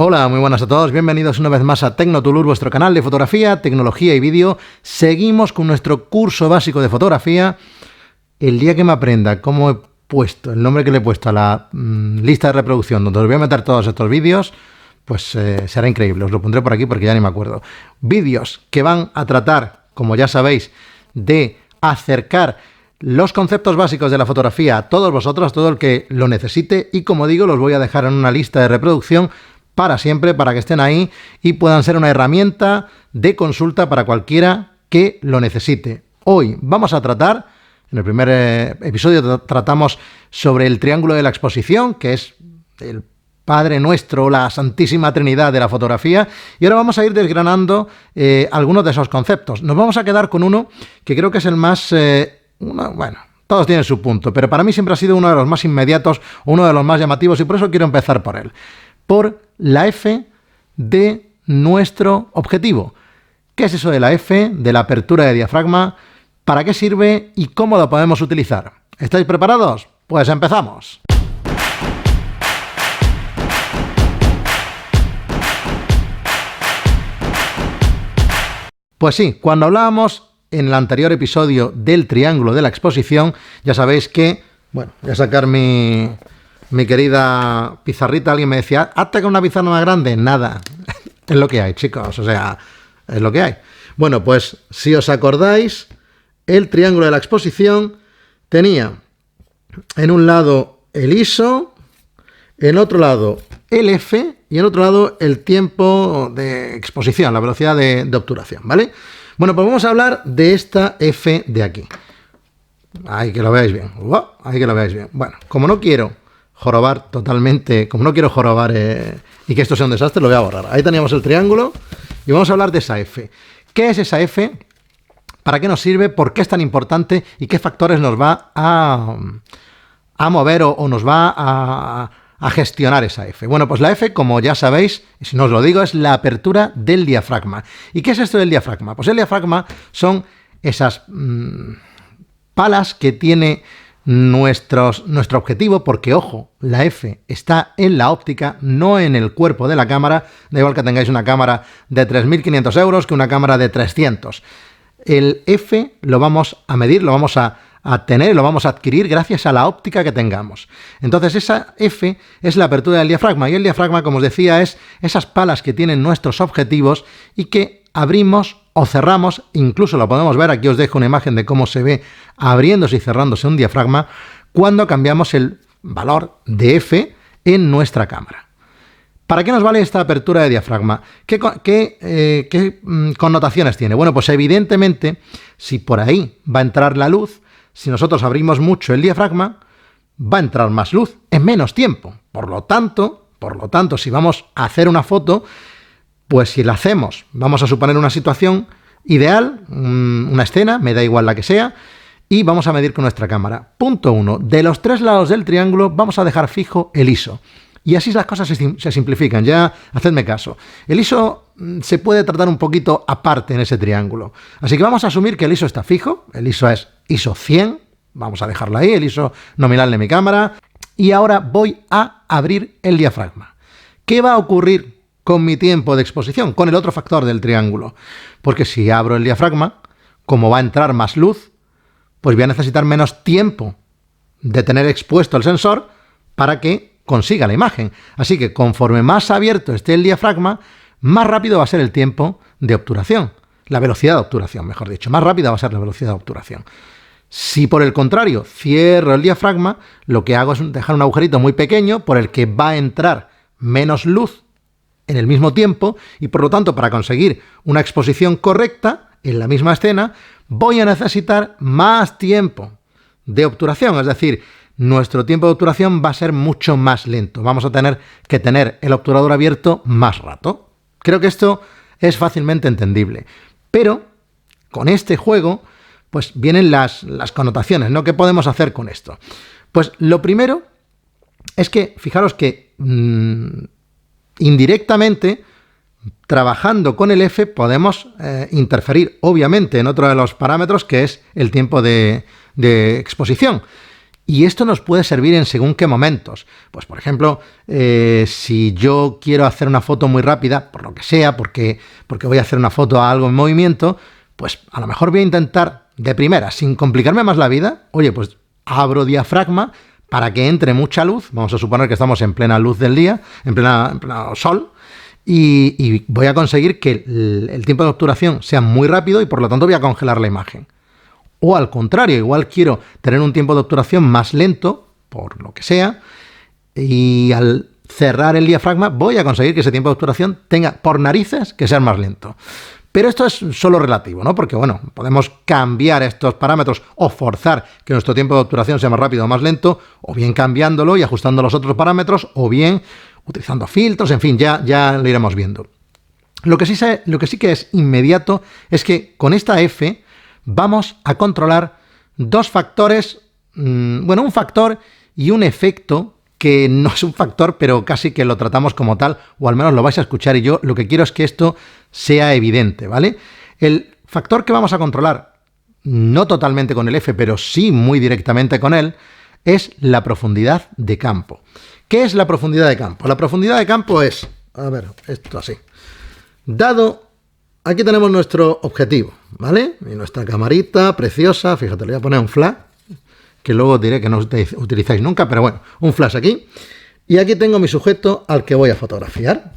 Hola, muy buenas a todos, bienvenidos una vez más a Tecnotoolur, vuestro canal de fotografía, tecnología y vídeo. Seguimos con nuestro curso básico de fotografía. El día que me aprenda cómo he puesto, el nombre que le he puesto a la lista de reproducción, donde os voy a meter todos estos vídeos, pues será increíble, os lo pondré por aquí porque ya ni me acuerdo. Vídeos que van a tratar, como ya sabéis, de acercar los conceptos básicos de la fotografía a todos vosotros, a todo el que lo necesite, y como digo, los voy a dejar en una lista de reproducción para siempre, para que estén ahí y puedan ser una herramienta de consulta para cualquiera que lo necesite. Hoy vamos a tratar, en el primer episodio tratamos sobre el triángulo de la exposición, que es el Padre Nuestro, la Santísima Trinidad de la fotografía, y ahora vamos a ir desgranando algunos de esos conceptos. Nos vamos a quedar con uno que creo que es el más... bueno, todos tienen su punto, pero para mí siempre ha sido uno de los más inmediatos, uno de los más llamativos, y por eso quiero empezar por él. Por la F de nuestro objetivo. ¿Qué es eso de la F, de la apertura de diafragma? ¿Para qué sirve y cómo lo podemos utilizar? ¿Estáis preparados? Pues empezamos. Pues sí, cuando hablábamos en el anterior episodio del triángulo de la exposición, ya sabéis que, bueno, voy a sacar mi querida pizarrita. Alguien me decía, hazte con una pizarra más grande. Nada, es lo que hay, chicos, o sea, es lo que hay. Bueno, pues si os acordáis, el triángulo de la exposición tenía en un lado el ISO, en otro lado el F y en otro lado el tiempo de exposición, la velocidad de obturación, ¿vale? Bueno, pues vamos a hablar de esta F de aquí. Ahí que lo veáis bien. Ahí que lo veáis bien. Bueno, como no quiero jorobar totalmente, como no quiero jorobar y que esto sea un desastre, lo voy a borrar. Ahí teníamos el triángulo y vamos a hablar de esa F. ¿Qué es esa F? ¿Para qué nos sirve? ¿Por qué es tan importante? ¿Y qué factores nos va a mover o nos va a gestionar esa F? Bueno, pues la F, como ya sabéis, y si no os lo digo, es la apertura del diafragma. ¿Y qué es esto del diafragma? Pues el diafragma son esas palas que tiene nuestro objetivo, porque, ojo, la F está en la óptica, no en el cuerpo de la cámara. Da igual que tengáis una cámara de 3.500 euros que una cámara de 300. El F lo vamos a medir, lo vamos a tener, lo vamos a adquirir gracias a la óptica que tengamos. Entonces esa F es la apertura del diafragma, y el diafragma, como os decía, es esas palas que tienen nuestros objetivos y que abrimos o cerramos. Incluso lo podemos ver, aquí os dejo una imagen de cómo se ve abriéndose y cerrándose un diafragma cuando cambiamos el valor de F en nuestra cámara. ¿Para qué nos vale esta apertura de diafragma? ¿Qué connotaciones tiene? Bueno, pues evidentemente, si por ahí va a entrar la luz, si nosotros abrimos mucho el diafragma, va a entrar más luz en menos tiempo. Por lo tanto, si vamos a hacer una foto, pues si la hacemos, vamos a suponer una situación ideal, una escena, me da igual la que sea, y vamos a medir con nuestra cámara. Punto 1. De los 3 lados del triángulo vamos a dejar fijo el ISO. Y así las cosas se simplifican, ya hacedme caso. El ISO se puede tratar un poquito aparte en ese triángulo. Así que vamos a asumir que el ISO está fijo, el ISO es ISO 100, vamos a dejarlo ahí, el ISO nominal de mi cámara, y ahora voy a abrir el diafragma. ¿Qué va a ocurrir con mi tiempo de exposición, con el otro factor del triángulo? Porque si abro el diafragma, como va a entrar más luz, pues voy a necesitar menos tiempo de tener expuesto el sensor para que consiga la imagen. Así que conforme más abierto esté el diafragma, más rápido va a ser el tiempo de obturación. La velocidad de obturación, mejor dicho. Más rápida va a ser la velocidad de obturación. Si por el contrario cierro el diafragma, lo que hago es dejar un agujerito muy pequeño por el que va a entrar menos luz en el mismo tiempo, y por lo tanto, para conseguir una exposición correcta en la misma escena, voy a necesitar más tiempo de obturación. Es decir, nuestro tiempo de obturación va a ser mucho más lento. Vamos a tener que tener el obturador abierto más rato. Creo que esto es fácilmente entendible. Pero con este juego, pues vienen las connotaciones, ¿no? ¿Qué podemos hacer con esto? Pues lo primero es que, fijaros que indirectamente, trabajando con el F, podemos interferir, obviamente, en otro de los parámetros, que es el tiempo de exposición. Y esto nos puede servir en según qué momentos. Pues, por ejemplo, si yo quiero hacer una foto muy rápida, por lo que sea, porque voy a hacer una foto a algo en movimiento, pues a lo mejor voy a intentar de primera, sin complicarme más la vida, oye, pues abro diafragma para que entre mucha luz. Vamos a suponer que estamos en plena luz del día, en pleno sol, y voy a conseguir que el tiempo de obturación sea muy rápido y por lo tanto voy a congelar la imagen. O al contrario, igual quiero tener un tiempo de obturación más lento, por lo que sea, y al cerrar el diafragma voy a conseguir que ese tiempo de obturación tenga por narices que ser más lento. Pero esto es solo relativo, ¿no? Porque, bueno, podemos cambiar estos parámetros o forzar que nuestro tiempo de obturación sea más rápido o más lento, o bien cambiándolo y ajustando los otros parámetros, o bien utilizando filtros, en fin, ya lo iremos viendo. Lo que sí que es inmediato es que con esta F vamos a controlar dos factores, un factor y un efecto que no es un factor, pero casi que lo tratamos como tal, o al menos lo vais a escuchar, y yo lo que quiero es que esto sea evidente, ¿vale? El factor que vamos a controlar, no totalmente con el F, pero sí muy directamente con él, es la profundidad de campo. ¿Qué es la profundidad de campo? La profundidad de campo es, a ver, esto así. Aquí tenemos nuestro objetivo, ¿vale? Y nuestra camarita preciosa, fíjate, le voy a poner un flash, que luego diré que no utilizáis nunca, pero bueno, un flash aquí. Y aquí tengo mi sujeto al que voy a fotografiar.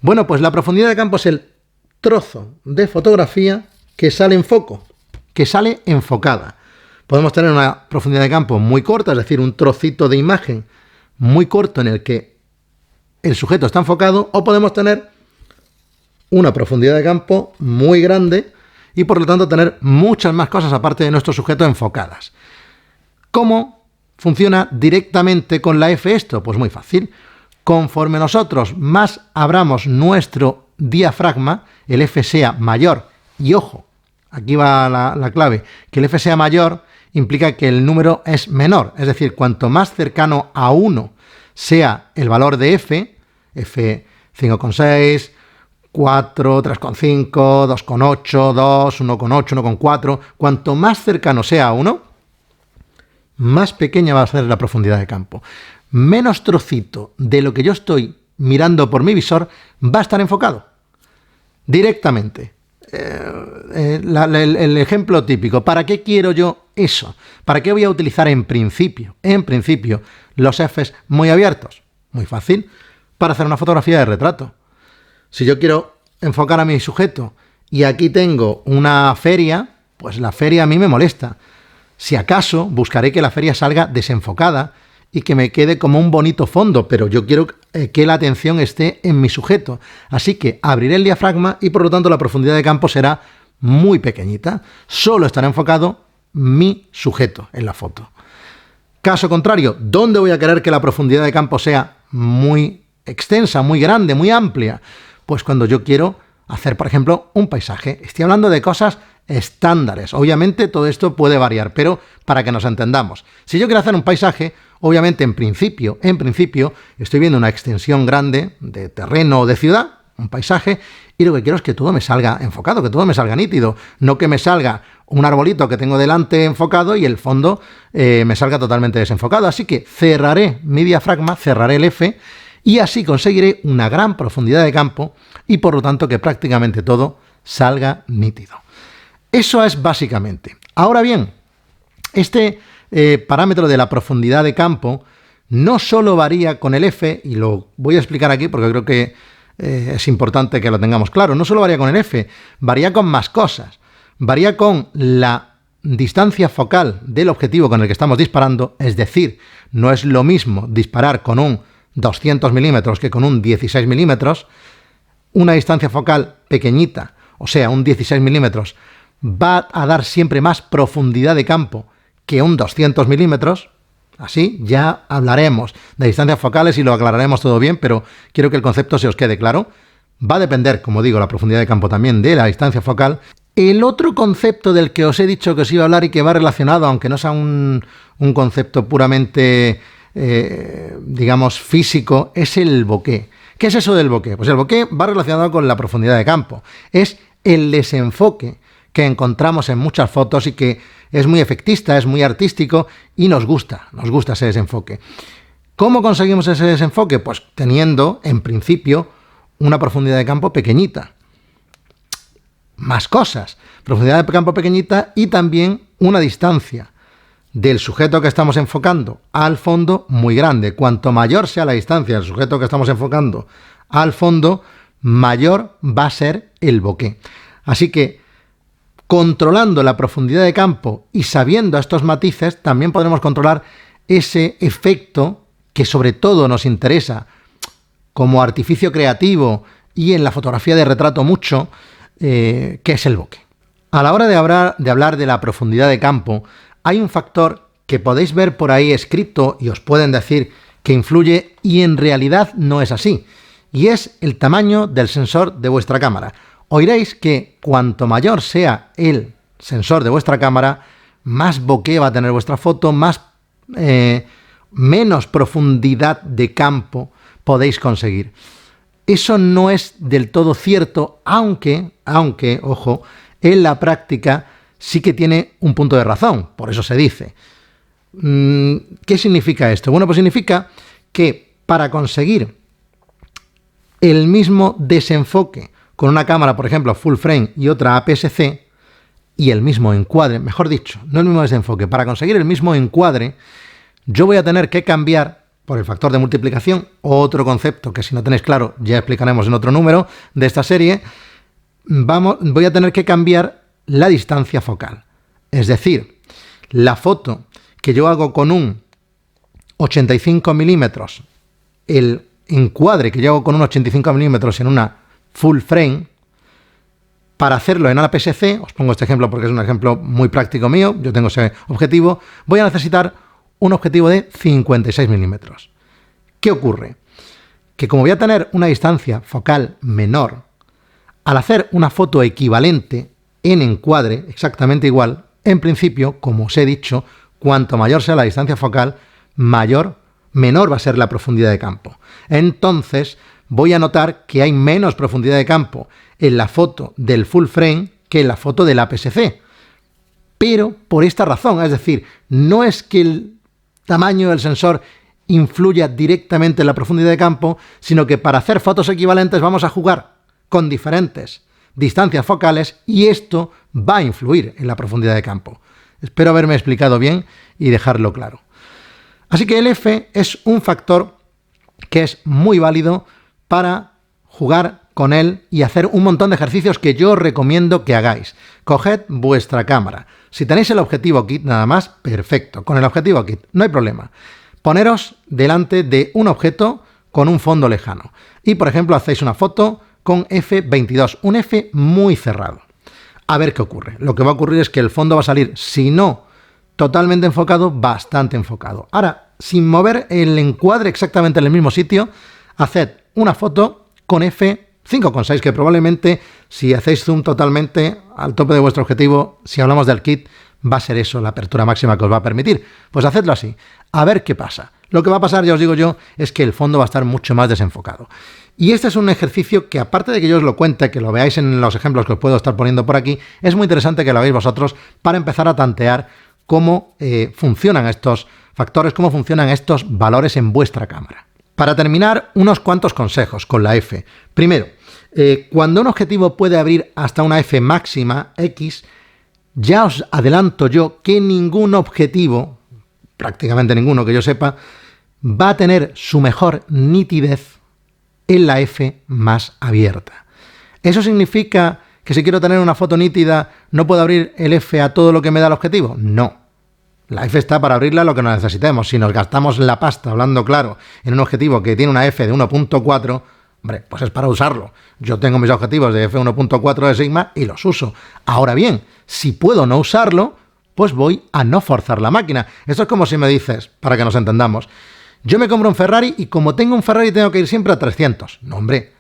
Bueno, pues la profundidad de campo es el trozo de fotografía que sale en foco, que sale enfocada. Podemos tener una profundidad de campo muy corta, es decir, un trocito de imagen muy corto en el que el sujeto está enfocado, o podemos tener una profundidad de campo muy grande y por lo tanto tener muchas más cosas aparte de nuestro sujeto enfocadas. ¿Cómo funciona directamente con la F esto? Pues muy fácil. Conforme nosotros más abramos nuestro diafragma, el F sea mayor, y ojo, aquí va la clave, que el F sea mayor implica que el número es menor, es decir, cuanto más cercano a 1 sea el valor de F, F 5,6, 4, 3,5, 2,8, 2, 1,8, 1,4, cuanto más cercano sea a 1, más pequeña va a ser la profundidad de campo. Menos trocito de lo que yo estoy mirando por mi visor va a estar enfocado directamente. El ejemplo típico. ¿Para qué quiero yo eso? ¿Para qué voy a utilizar en principio los Fs muy abiertos? Muy fácil. Para hacer una fotografía de retrato. Si yo quiero enfocar a mi sujeto y aquí tengo una feria, pues la feria a mí me molesta. Si acaso, buscaré que la feria salga desenfocada y que me quede como un bonito fondo, pero yo quiero que la atención esté en mi sujeto. Así que abriré el diafragma y por lo tanto la profundidad de campo será muy pequeñita. Solo estará enfocado mi sujeto en la foto. Caso contrario, ¿dónde voy a querer que la profundidad de campo sea muy extensa, muy grande, muy amplia? Pues cuando yo quiero hacer, por ejemplo, un paisaje. Estoy hablando de cosas estándares. Obviamente todo esto puede variar, pero para que nos entendamos. Si yo quiero hacer un paisaje, obviamente en principio, estoy viendo una extensión grande de terreno o de ciudad, un paisaje, y lo que quiero es que todo me salga enfocado, que todo me salga nítido, no que me salga un arbolito que tengo delante enfocado y el fondo me salga totalmente desenfocado. Así que cerraré mi diafragma, cerraré el F, y así conseguiré una gran profundidad de campo y por lo tanto que prácticamente todo salga nítido. Eso es básicamente. Ahora bien, este parámetro de la profundidad de campo no solo varía con el F, y lo voy a explicar aquí porque creo que es importante que lo tengamos claro, no solo varía con el F, varía con más cosas. Varía con la distancia focal del objetivo con el que estamos disparando, es decir, no es lo mismo disparar con un 200 milímetros que con un 16 milímetros. Una distancia focal pequeñita, o sea, un 16 milímetros, va a dar siempre más profundidad de campo que un 200 milímetros. Así ya hablaremos de distancias focales y lo aclararemos todo bien, pero quiero que el concepto se os quede claro. Va a depender, como digo, la profundidad de campo también de la distancia focal. El otro concepto del que os he dicho que os iba a hablar y que va relacionado, aunque no sea un concepto puramente, digamos, físico, es el bokeh. ¿Qué es eso del bokeh? Pues el bokeh va relacionado con la profundidad de campo. Es el desenfoque que encontramos en muchas fotos y que es muy efectista, es muy artístico y nos gusta ese desenfoque. ¿Cómo conseguimos ese desenfoque? Pues teniendo, en principio, una profundidad de campo pequeñita. Más cosas. Profundidad de campo pequeñita y también una distancia del sujeto que estamos enfocando al fondo muy grande. Cuanto mayor sea la distancia del sujeto que estamos enfocando al fondo, mayor va a ser el bokeh. Así que, controlando la profundidad de campo y sabiendo estos matices, también podremos controlar ese efecto que sobre todo nos interesa como artificio creativo y en la fotografía de retrato mucho, que es el bokeh. A la hora de hablar de la profundidad de campo, hay un factor que podéis ver por ahí escrito y os pueden decir que influye y en realidad no es así, y es el tamaño del sensor de vuestra cámara. Oiréis que cuanto mayor sea el sensor de vuestra cámara, más bokeh va a tener vuestra foto, menos profundidad de campo podéis conseguir. Eso no es del todo cierto, aunque, ojo, en la práctica sí que tiene un punto de razón, por eso se dice. ¿Qué significa esto? Bueno, pues significa que para conseguir el mismo desenfoque con una cámara, por ejemplo, full frame y otra APS-C, y el mismo encuadre, mejor dicho, no el mismo desenfoque, para conseguir el mismo encuadre, yo voy a tener que cambiar, por el factor de multiplicación, otro concepto que si no tenéis claro ya explicaremos en otro número de esta serie, voy a tener que cambiar la distancia focal. Es decir, la foto que yo hago con un 85 milímetros, el encuadre que yo hago con un 85 milímetros en una full frame, para hacerlo en APS-C, os pongo este ejemplo porque es un ejemplo muy práctico mío, yo tengo ese objetivo, voy a necesitar un objetivo de 56 milímetros. ¿Qué ocurre? Que como voy a tener una distancia focal menor, al hacer una foto equivalente en encuadre, exactamente igual, en principio, como os he dicho, cuanto mayor sea la distancia focal, menor va a ser la profundidad de campo. Entonces, voy a notar que hay menos profundidad de campo en la foto del full frame que en la foto del APS-C. Pero por esta razón, es decir, no es que el tamaño del sensor influya directamente en la profundidad de campo, sino que para hacer fotos equivalentes vamos a jugar con diferentes distancias focales y esto va a influir en la profundidad de campo. Espero haberme explicado bien y dejarlo claro. Así que el F es un factor que es muy válido para jugar con él y hacer un montón de ejercicios que yo os recomiendo que hagáis. Coged vuestra cámara. Si tenéis el objetivo kit nada más, perfecto. Con el objetivo kit no hay problema. Poneros delante de un objeto con un fondo lejano. Y, por ejemplo, hacéis una foto con F22, un F muy cerrado. A ver qué ocurre. Lo que va a ocurrir es que el fondo va a salir, si no totalmente enfocado, bastante enfocado. Ahora, sin mover el encuadre exactamente en el mismo sitio, haced una foto con F5.6, que probablemente, si hacéis zoom totalmente al tope de vuestro objetivo, si hablamos del kit, va a ser eso la apertura máxima que os va a permitir. Pues hacedlo así, a ver qué pasa. Lo que va a pasar, ya os digo yo, es que el fondo va a estar mucho más desenfocado. Y este es un ejercicio que, aparte de que yo os lo cuente, que lo veáis en los ejemplos que os puedo estar poniendo por aquí, es muy interesante que lo hagáis vosotros para empezar a tantear cómo funcionan estos factores, cómo funcionan estos valores en vuestra cámara. Para terminar, unos cuantos consejos con la F. Primero, cuando un objetivo puede abrir hasta una F máxima, X, ya os adelanto yo que ningún objetivo, prácticamente ninguno que yo sepa, va a tener su mejor nitidez en la F más abierta. ¿Eso significa que si quiero tener una foto nítida no puedo abrir el F a todo lo que me da el objetivo? No. La F está para abrirla a lo que nos necesitemos. Si nos gastamos la pasta, hablando claro, en un objetivo que tiene una F de 1.4, hombre, pues es para usarlo. Yo tengo mis objetivos de F1.4 de Sigma y los uso. Ahora bien, si puedo no usarlo, pues voy a no forzar la máquina. Esto es como si me dices, para que nos entendamos, yo me compro un Ferrari y como tengo un Ferrari tengo que ir siempre a 300. No, hombre,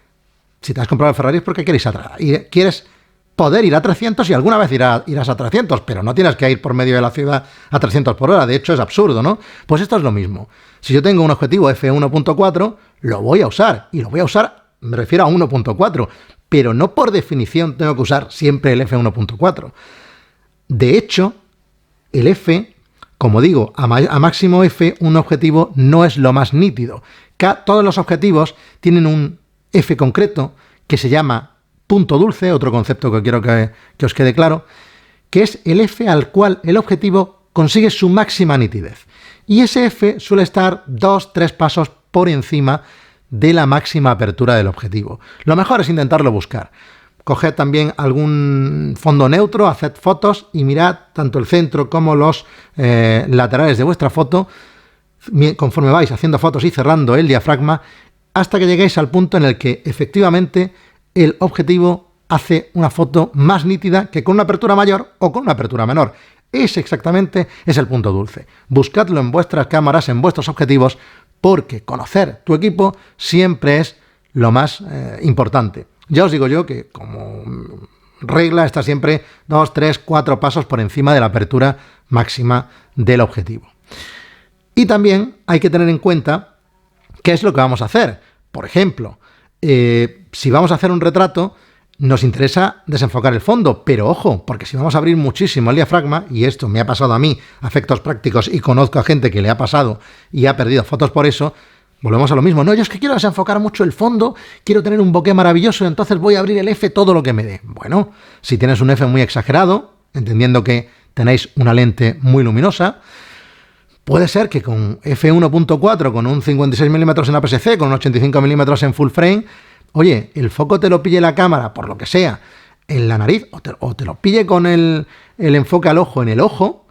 si te has comprado el Ferrari es porque quieres poder ir a 300 y alguna vez irás a 300, pero no tienes que ir por medio de la ciudad a 300 por hora. De hecho, es absurdo, ¿no? Pues esto es lo mismo. Si yo tengo un objetivo F1.4, lo voy a usar. Y lo voy a usar, me refiero a 1.4. pero no por definición tengo que usar siempre el f1.4. De hecho, el f, como digo, a máximo f, un objetivo no es lo más nítido. Todos los objetivos tienen un f concreto que se llama punto dulce, otro concepto que quiero que os quede claro, que es el f al cual el objetivo consigue su máxima nitidez. Y ese f suele estar 2-3 pasos por encima de la máxima apertura del objetivo. Lo mejor es intentarlo buscar. Coged también algún fondo neutro, haced fotos y mirad tanto el centro como los laterales de vuestra foto conforme vais haciendo fotos y cerrando el diafragma hasta que lleguéis al punto en el que efectivamente el objetivo hace una foto más nítida que con una apertura mayor o con una apertura menor. Ese exactamente es el punto dulce. Buscadlo en vuestras cámaras, en vuestros objetivos, porque conocer tu equipo siempre es lo más importante. Ya os digo yo que como regla está siempre 2, 3, 4 pasos por encima de la apertura máxima del objetivo. Y también hay que tener en cuenta qué es lo que vamos a hacer. Por ejemplo, si vamos a hacer un retrato, nos interesa desenfocar el fondo, pero ojo, porque si vamos a abrir muchísimo el diafragma, y esto me ha pasado a mí a efectos prácticos y conozco a gente que le ha pasado y ha perdido fotos por eso, volvemos a lo mismo. No, yo es que quiero desenfocar mucho el fondo, quiero tener un bokeh maravilloso, entonces voy a abrir el F todo lo que me dé. Bueno, si tienes un F muy exagerado, entendiendo que tenéis una lente muy luminosa, puede ser que con f1.4, con un 56 mm en APS-C, con un 85 mm en full frame, oye, el foco te lo pille la cámara, por lo que sea, en la nariz, o te lo pille con el enfoque al ojo en el ojo,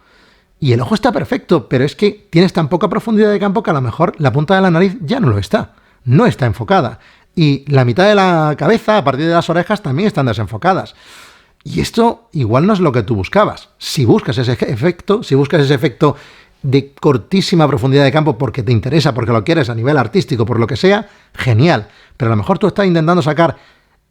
y el ojo está perfecto, pero es que tienes tan poca profundidad de campo que a lo mejor la punta de la nariz ya no lo está, no está enfocada. Y la mitad de la cabeza, a partir de las orejas, también están desenfocadas. Y esto igual no es lo que tú buscabas. Si buscas ese efecto de cortísima profundidad de campo porque te interesa, porque lo quieres a nivel artístico, por lo que sea, genial. Pero a lo mejor tú estás intentando sacar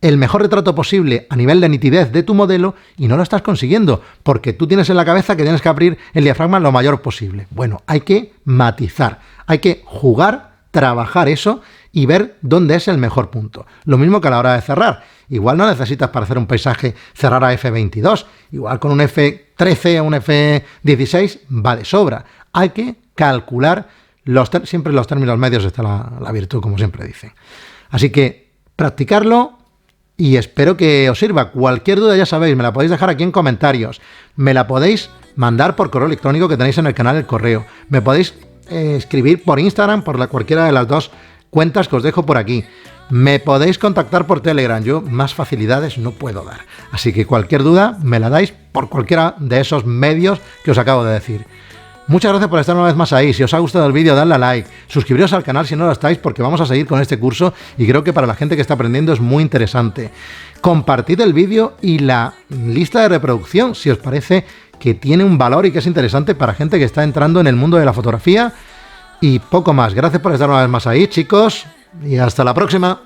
el mejor retrato posible a nivel de nitidez de tu modelo y no lo estás consiguiendo, porque tú tienes en la cabeza que tienes que abrir el diafragma lo mayor posible. Bueno, hay que matizar, hay que jugar, trabajar eso y ver dónde es el mejor punto. Lo mismo que a la hora de cerrar. Igual no necesitas para hacer un paisaje cerrar a f22, igual con un f13 o un f16 va de sobra. Hay que calcular, siempre los términos medios está la virtud, como siempre dicen. Así que practicarlo y espero que os sirva. Cualquier duda ya sabéis, me la podéis dejar aquí en comentarios, me la podéis mandar por correo electrónico que tenéis en el canal El Correo, me podéis escribir por Instagram, por cualquiera de las dos cuentas que os dejo por aquí. Me podéis contactar por Telegram, yo más facilidades no puedo dar. Así que cualquier duda me la dais por cualquiera de esos medios que os acabo de decir. Muchas gracias por estar una vez más ahí. Si os ha gustado el vídeo, dadle a like. Suscribiros al canal si no lo estáis, porque vamos a seguir con este curso y creo que para la gente que está aprendiendo es muy interesante. Compartid el vídeo y la lista de reproducción si os parece que tiene un valor y que es interesante para gente que está entrando en el mundo de la fotografía. Y poco más. Gracias por estar una vez más ahí, chicos, y hasta la próxima.